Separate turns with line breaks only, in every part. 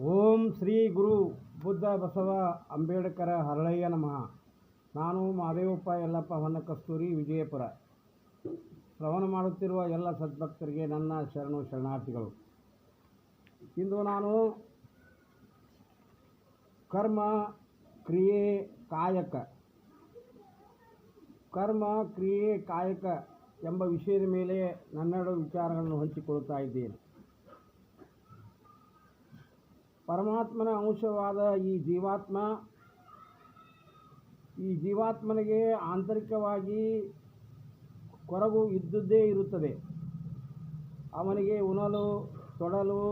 ಓಂ ಶ್ರೀ ಗುರು ಬುದ್ಧ ಬಸವ ಅಂಬೇಡ್ಕರ ಹರಳಯ್ಯ ನಮಃ. ನಾನು ಮಾದೇವಪ್ಪ ಯಲ್ಲಪ್ಪ ಹೊನ್ನಕಸ್ತೂರಿ, ವಿಜಯಪುರ. ಶ್ರವಣ ಮಾಡುತ್ತಿರುವ ಎಲ್ಲ ಸದ್ಭಕ್ತರಿಗೆ ನನ್ನ ಶರಣು ಶರಣಾರ್ಥಿಗಳು. ಇಂದು ನಾನು ಕರ್ಮ ಕ್ರಿಯೆ ಕಾಯಕ ಎಂಬ ವಿಷಯದ ಮೇಲೆ ನನ್ನೆರಡು ವಿಚಾರಗಳನ್ನು ಹಂಚಿಕೊಳ್ಳುತ್ತಾ ಇದ್ದೇನೆ. ಪರಮಾತ್ಮನ ಅಂಶವಾದ ಈ ಜೀವಾತ್ಮನಿಗೆ ಆಂತರಿಕವಾಗಿ ಕೊರಗು ಇದ್ದುದೇ ಇರುತ್ತದೆ. ಅವನಿಗೆ ಉಣಲು, ತೊಡಲು,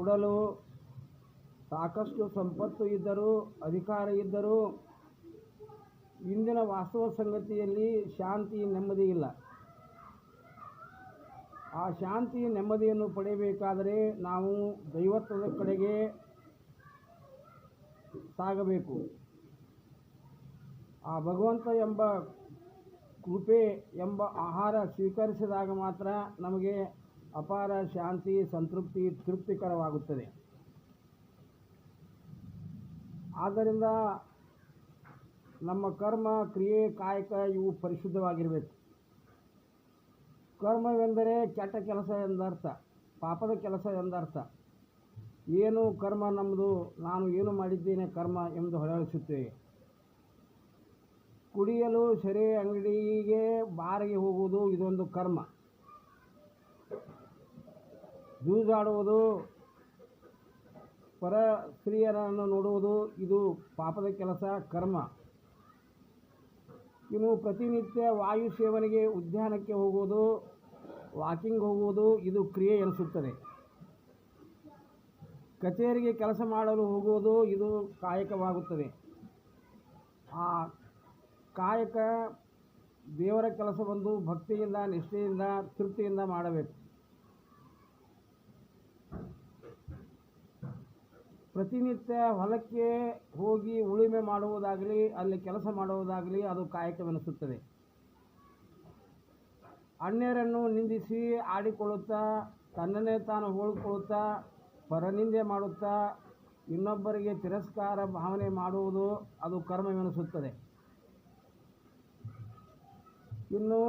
ಉಡಲು ಸಾಕಷ್ಟು ಸಂಪತ್ತು ಇದ್ದರೂ, ಅಧಿಕಾರ ಇದ್ದರೂ ಇಂದಿನ ವಾಸ್ತವ ಸಂಗತಿಯಲ್ಲಿ ಶಾಂತಿ, ನೆಮ್ಮದಿ ಇಲ್ಲ. ಆ ಶಾಂತಿ, ನೆಮ್ಮದಿಯನ್ನು ಪಡೆಯಬೇಕಾದರೆ ನಾವು ದೈವತ್ವದ ಕಡೆಗೆ ಸಾಗಬೇಕು. ಆ ಭಗವಂತ ಎಂಬ ಕೃಪೆ ಎಂಬ ಆಹಾರ ಸ್ವೀಕರಿಸಿದಾಗ ಮಾತ್ರ ನಮಗೆ ಅಪಾರ ಶಾಂತಿ, ಸಂತೃಪ್ತಿ, ತೃಪ್ತಿಕರವಾಗುತ್ತದೆ. ಆದ್ದರಿಂದ ನಮ್ಮ ಕರ್ಮ, ಕ್ರಿಯೆ, ಕಾಯಕ ಇವು ಪರಿಶುದ್ಧವಾಗಿರಬೇಕು. ಕರ್ಮವೆಂದರೆ ಕೆಟ್ಟ ಕೆಲಸ ಎಂದರ್ಥ, ಪಾಪದ ಕೆಲಸ ಎಂದರ್ಥ. ಏನು ಕರ್ಮ ನಮ್ಮದು, ನಾನು ಏನು ಮಾಡಿದ್ದೇನೆ ಕರ್ಮ ಎಂದು ಹೊರಳಿಸುತ್ತೇವೆ. ಕುಡಿಯಲು ಸೆರೆ ಅಂಗಡಿಗೆ, ಬಾರಿಗೆ ಹೋಗುವುದು ಇದೊಂದು ಕರ್ಮ. ಜೂಜಾಡುವುದು, ಪರ ಸ್ತ್ರೀಯರನ್ನು ನೋಡುವುದು ಇದು ಪಾಪದ ಕೆಲಸ, ಕರ್ಮ. ಇನ್ನು ಪ್ರತಿನಿತ್ಯ ವಾಯು ಸೇವನೆಗೆ ಉದ್ಯಾನಕ್ಕೆ ಹೋಗುವುದು, ವಾಕಿಂಗ್ ಹೋಗುವುದು ಇದು ಕ್ರಿಯೆ ಎನಿಸುತ್ತದೆ. ಕಚೇರಿಗೆ ಕೆಲಸ ಮಾಡಲು ಹೋಗುವುದು ಇದು ಕಾಯಕವಾಗುತ್ತದೆ. ಆ ಕಾಯಕ ದೇವರ ಕೆಲಸವೊಂದು ಭಕ್ತಿಯಿಂದ, ನಿಷ್ಠೆಯಿಂದ, ತೃಪ್ತಿಯಿಂದ ಮಾಡಬೇಕು. ಪ್ರತಿನಿತ್ಯ ಹೊಲಕ್ಕೆ ಹೋಗಿ ಉಳುಮೆ ಮಾಡುವುದಾಗಲಿ, ಅಲ್ಲಿ ಕೆಲಸ ಮಾಡುವುದಾಗಲಿ ಅದು ಕಾಯಕವೆನಿಸುತ್ತದೆ. ಅನ್ಯರನ್ನು ನಿಂದಿಸಿ ಆಡಿಕೊಳ್ಳುತ್ತಾ, ತನ್ನನ್ನೇ ತಾನು ಹೋಳಿಕೊಳ್ಳುತ್ತಾ, ಪರನಿಂದೆ ಮಾಡುತ್ತಾ, ಇನ್ನೊಬ್ಬರಿಗೆ ತಿರಸ್ಕಾರ ಭಾವನೆ ಮಾಡುವುದು ಅದು ಕರ್ಮವೆನಿಸುತ್ತದೆ. ಇನ್ನು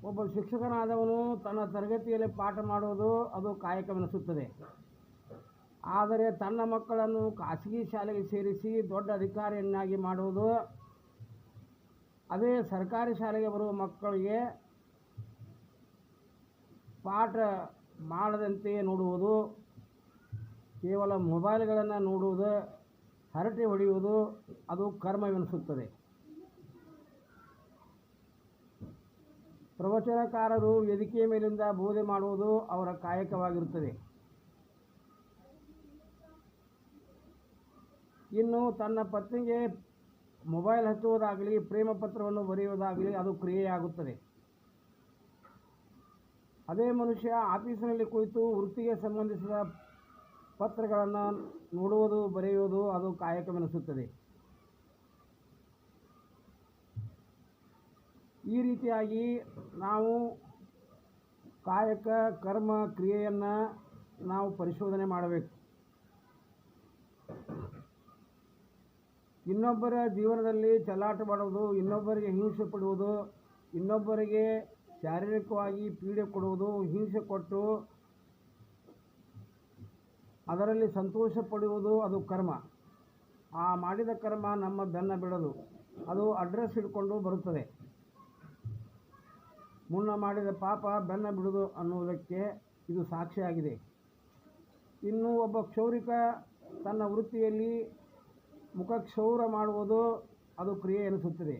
ಒಬ್ಬ ಶಿಕ್ಷಕನಾದವನು ತನ್ನ ತರಗತಿಯಲ್ಲಿ ಪಾಠ ಮಾಡುವುದು ಅದು ಕಾಯಕವೆನಿಸುತ್ತದೆ. ಆದರೆ ತನ್ನ ಮಕ್ಕಳನ್ನು ಖಾಸಗಿ ಶಾಲೆಗೆ ಸೇರಿಸಿ ದೊಡ್ಡ ಅಧಿಕಾರಿಯನ್ನಾಗಿ ಮಾಡುವುದು, ಅದೇ ಸರ್ಕಾರಿ ಶಾಲೆಗೆ ಬರುವ ಮಕ್ಕಳಿಗೆ ಪಾಠ ಮಾಡದಂತೆ ನೋಡುವುದು, ಕೇವಲ ಮೊಬೈಲ್ಗಳನ್ನು ನೋಡುವುದು, ಹರಟೆ ಹೊಡೆಯುವುದು ಅದು ಕರ್ಮವೆನಿಸುತ್ತದೆ. ಪ್ರವಚನಕಾರರು ವೇದಿಕೆಯ ಮೇಲಿಂದ ಬೋಧನೆ ಮಾಡುವುದು ಅವರ ಕಾಯಕವಾಗಿರುತ್ತದೆ. ಇನ್ನು ತನ್ನ ಪತ್ನಿಗೆ ಮೊಬೈಲ್ ಹಚ್ಚುವುದಾಗಲಿ, ಪ್ರೇಮ ಪತ್ರವನ್ನು ಬರೆಯುವುದಾಗಲಿ ಅದು ಕ್ರಿಯೆಯಾಗುತ್ತದೆ. ಅದೇ ಮನುಷ್ಯ ಆಫೀಸಿನಲ್ಲಿ ಕುಳಿತು ವೃತ್ತಿಗೆ ಸಂಬಂಧಿಸಿದ ಪತ್ರಗಳನ್ನು ನೋಡುವುದು, ಬರೆಯುವುದು ಅದು ಕಾಯಕವೆನಿಸುತ್ತದೆ. ಈ ರೀತಿಯಾಗಿ ನಾವು ಕಾಯಕ, ಕರ್ಮ, ಕ್ರಿಯೆಯನ್ನು ನಾವು ಪರಿಶೋಧನೆ ಮಾಡಬೇಕು. ಇನ್ನೊಬ್ಬರ ಜೀವನದಲ್ಲಿ ಚೆಲ್ಲಾಟ ಮಾಡುವುದು, ಇನ್ನೊಬ್ಬರಿಗೆ ಹಿಂಸೆ ಪಡುವುದು, ಇನ್ನೊಬ್ಬರಿಗೆ ಶಾರೀರಿಕವಾಗಿ ಪೀಡೆ ಕೊಡುವುದು, ಹಿಂಸೆ ಕೊಟ್ಟು ಅದರಲ್ಲಿ ಸಂತೋಷ ಪಡುವುದು ಅದು ಕರ್ಮ. ಆ ಮಾಡಿದ ಕರ್ಮ ನಮ್ಮ ಬೆನ್ನ ಬಿಡದು, ಅದು ಅಡ್ರೆಸ್ ಹಿಡ್ಕೊಂಡು ಬರುತ್ತದೆ. ಮುನ್ನ ಮಾಡಿದ ಪಾಪ ಬೆನ್ನ ಬಿಡುವುದು ಅನ್ನುವುದಕ್ಕೆ ಇದು ಸಾಕ್ಷಿಯಾಗಿದೆ. ಇನ್ನು ಒಬ್ಬ ಕ್ಷೌರಿಕ ತನ್ನ ವೃತ್ತಿಯಲ್ಲಿ ಮುಖಕ್ಷೌರ ಮಾಡುವುದು ಅದು ಕ್ರಿಯೆ ಎನಿಸುತ್ತದೆ.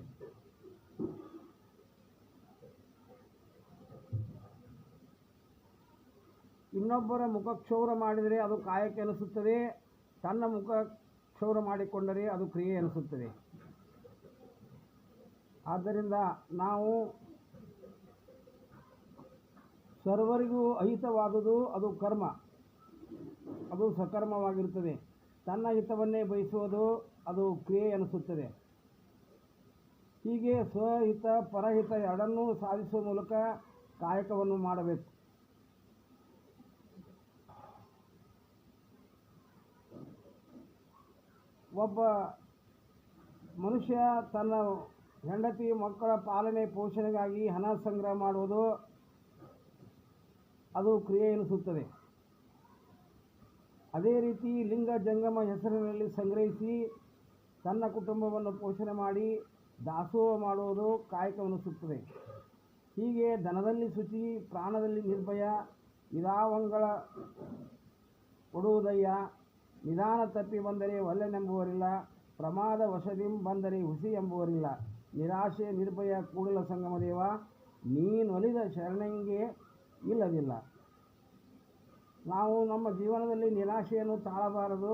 ಇನ್ನೊಬ್ಬರ ಮುಖಕ್ಷೌರ ಮಾಡಿದರೆ ಅದು ಕಾಯಕ ಎನಿಸುತ್ತದೆ, ತನ್ನ ಮುಖ ಕ್ಷೌರ ಮಾಡಿಕೊಂಡರೆ ಅದು ಕ್ರಿಯೆ ಎನಿಸುತ್ತದೆ. ಆದ್ದರಿಂದ ನಾವು ಸರ್ವರಿಗೂ ಅಹಿತವಾದುದು ಅದು ಕರ್ಮ, ಅದು ಸಕರ್ಮವಾಗಿರುತ್ತದೆ. ತನ್ನ ಹಿತವನ್ನೇ ಬಯಸುವುದು ಅದು ಕ್ರಿಯೆ ಎನಿಸುತ್ತದೆ. ಹೀಗೆ ಸ್ವಹಿತ, ಪರಹಿತ ಎರಡನ್ನೂ ಸಾಧಿಸುವ ಮೂಲಕ ಕಾಯಕವನ್ನು ಮಾಡಬೇಕು. ಒಬ್ಬ ಮನುಷ್ಯ ತನ್ನ ಹೆಂಡತಿ ಮಕ್ಕಳ ಪಾಲನೆ ಪೋಷಣೆಗಾಗಿ ಹಣ ಸಂಗ್ರಹ ಮಾಡುವುದು ಅದು ಕ್ರಿಯೆ ಎನಿಸುತ್ತದೆ. ಅದೇ ರೀತಿ ಲಿಂಗ ಜಂಗಮ ಹೆಸರಿನಲ್ಲಿ ಸಂಗ್ರಹಿಸಿ ತನ್ನ ಕುಟುಂಬವನ್ನು ಪೋಷಣೆ ಮಾಡಿ ದಾಸೋಹ ಮಾಡುವುದು ಕಾಯಕವೆನಿಸುತ್ತದೆ. ಹೀಗೆ ಧನದಲ್ಲಿ ಶುಚಿ, ಪ್ರಾಣದಲ್ಲಿ ನಿರ್ಭಯ, ಇದಾವಂಗಳ ಕೊಡುವುದಯ್ಯ. ನಿಧಾನ ತಪ್ಪಿ ಬಂದರೆ ಒಲ್ಲೆನೆಂಬುವರಿಲ್ಲ, ಪ್ರಮಾದ ವಶದಿಂ ಬಂದರೆ ಹುಸಿ ಎಂಬುವರಿಲ್ಲ. ನಿರಾಶೆ ನಿರ್ಭಯ ಕೂಡಲ ಸಂಗಮ ದೇವ, ನೀನೊಲಿದ ಶರಣಂಗೆ ಇಲ್ಲದಿಲ್ಲ. ನಾವು ನಮ್ಮ ಜೀವನದಲ್ಲಿ ನಿರಾಶೆಯನ್ನು ತಾಳಬಾರದು,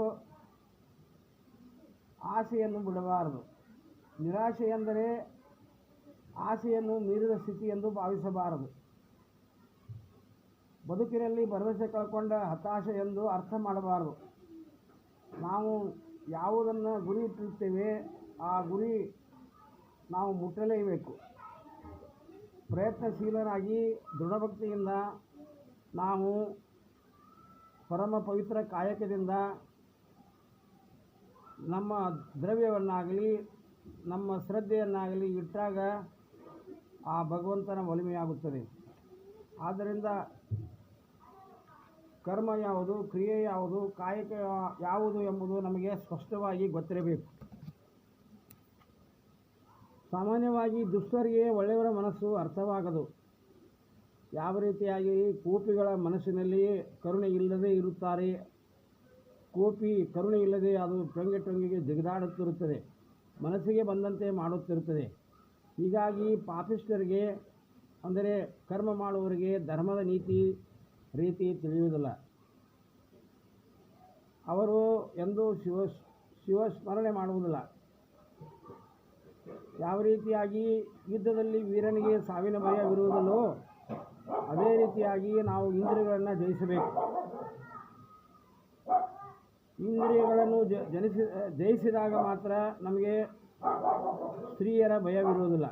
ಆಸೆಯನ್ನು ಬಿಡಬಾರದು. ನಿರಾಶೆ ಎಂದರೆ ಆಸೆಯನ್ನು ಮೀರಿದ ಸ್ಥಿತಿ ಎಂದು ಭಾವಿಸಬಾರದು. ಬದುಕಿನಲ್ಲಿ ಭರವಸೆ ಕಳ್ಕೊಂಡ ಹತಾಶೆ ಎಂದು ಅರ್ಥ ಮಾಡಬಾರದು. ನಾವು ಯಾವುದನ್ನು ಗುರಿ ಇಟ್ಟಿರ್ತೇವೆ ಆ ಗುರಿ ನಾವು ಮುಟ್ಟಲೇಬೇಕು. ಪ್ರಯತ್ನಶೀಲರಾಗಿ ದೃಢಭಕ್ತಿಯಿಂದ ನಾವು ಪರಮ ಪವಿತ್ರ ಕಾಯಕದಿಂದ ನಮ್ಮ ದ್ರವ್ಯವನ್ನಾಗಲಿ ನಮ್ಮ ಶ್ರದ್ಧೆಯನ್ನಾಗಲಿ ಇಟ್ಟಾಗ ಆ ಭಗವಂತನ ಒಲಿಮೆಯಾಗುತ್ತದೆ. ಆದ್ದರಿಂದ ಕರ್ಮ ಯಾವುದು, ಕ್ರಿಯೆ ಯಾವುದು, ಕಾಯಕ ಯಾವುದು ಎಂಬುದು ನಮಗೆ ಸ್ಪಷ್ಟವಾಗಿ ಗೊತ್ತಿರಬೇಕು. ಸಾಮಾನ್ಯವಾಗಿ ದುಷ್ಟರಿಗೆ ಒಳ್ಳೆಯವರ ಮನಸ್ಸು ಅರ್ಥವಾಗದು. ಯಾವ ರೀತಿಯಾಗಿ ಕೋಪಿಗಳ ಮನಸ್ಸಿನಲ್ಲಿ ಕರುಣೆ ಇಲ್ಲದೆ ಇರುತ್ತಾರೆ. ಕೋಪಿ ಕರುಣೆ ಇಲ್ಲದೆ ಅದು ಟೊಂಗೆಗೆ ಜಿಗಿದಾಡುತ್ತಿರುತ್ತದೆ, ಮನಸ್ಸಿಗೆ ಬಂದಂತೆ ಮಾಡುತ್ತಿರುತ್ತದೆ. ಹೀಗಾಗಿ ಪಾಪಿಷ್ಠರಿಗೆ ಅಂದರೆ ಕರ್ಮ ಮಾಡುವವರಿಗೆ ಧರ್ಮದ ನೀತಿ ರೀತಿ ತಿಳಿಯುವುದಿಲ್ಲ. ಅವರು ಎಂದೂ ಶಿವಸ್ಮರಣೆ ಮಾಡುವುದಿಲ್ಲ. ಯಾವ ರೀತಿಯಾಗಿ ಯುದ್ಧದಲ್ಲಿ ವೀರನಿಗೆ ಸಾವಿನ ಭಯವಿರುವುದಿಲ್ಲವೋ ಅದೇ ರೀತಿಯಾಗಿ ನಾವು ಇಂದ್ರಿಯಗಳನ್ನು ಜಯಿಸಬೇಕು. ಇಂದ್ರಿಯಗಳನ್ನು ಜಯಿಸಿದಾಗ ಮಾತ್ರ ನಮಗೆ ಸ್ತ್ರೀಯರ ಭಯವಿರುವುದಿಲ್ಲ.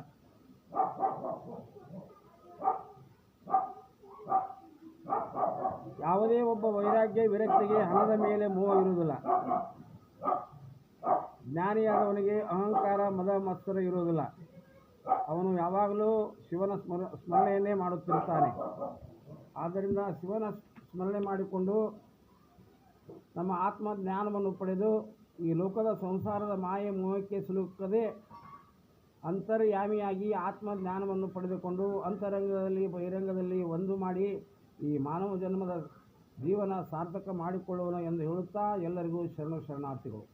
ಯಾವುದೇ ಒಬ್ಬ ವೈರಾಗ್ಯ ವಿರಕ್ತಿಗೆ ಹಣದ ಮೇಲೆ ಮೋಹ ಇರುವುದಿಲ್ಲ. ಜ್ಞಾನಿಯಾದವನಿಗೆ ಅಹಂಕಾರ ಮದ ಮತ್ಸರ ಇರುವುದಿಲ್ಲ. ಅವನು ಯಾವಾಗಲೂ ಶಿವನ ಸ್ಮರಣೆಯನ್ನೇ ಮಾಡುತ್ತಿರುತ್ತಾನೆ. ಆದ್ದರಿಂದ ಶಿವನ ಸ್ಮರಣೆ ಮಾಡಿಕೊಂಡು ನಮ್ಮ ಆತ್ಮ ಜ್ಞಾನವನ್ನು ಪಡೆದು ಈ ಲೋಕದ ಸಂಸಾರದ ಮಾಯೆ ಮೋಹಕ್ಕೆ ಸಿಲುಕದೆ ಅಂತರ್ಯಾಮಿಯಾಗಿ ಆತ್ಮ ಜ್ಞಾನವನ್ನು ಪಡೆದುಕೊಂಡು ಅಂತರಂಗದಲ್ಲಿ ಬಹಿರಂಗದಲ್ಲಿ ಒಂದು ಮಾಡಿ ಈ ಮಾನವ ಜನ್ಮದ ಜೀವನ ಸಾರ್ಥಕ ಮಾಡಿಕೊಳ್ಳೋಣ ಎಂದು ಹೇಳುತ್ತಾ ಎಲ್ಲರಿಗೂ ಶರಣಾರ್ಥಿಗಳು.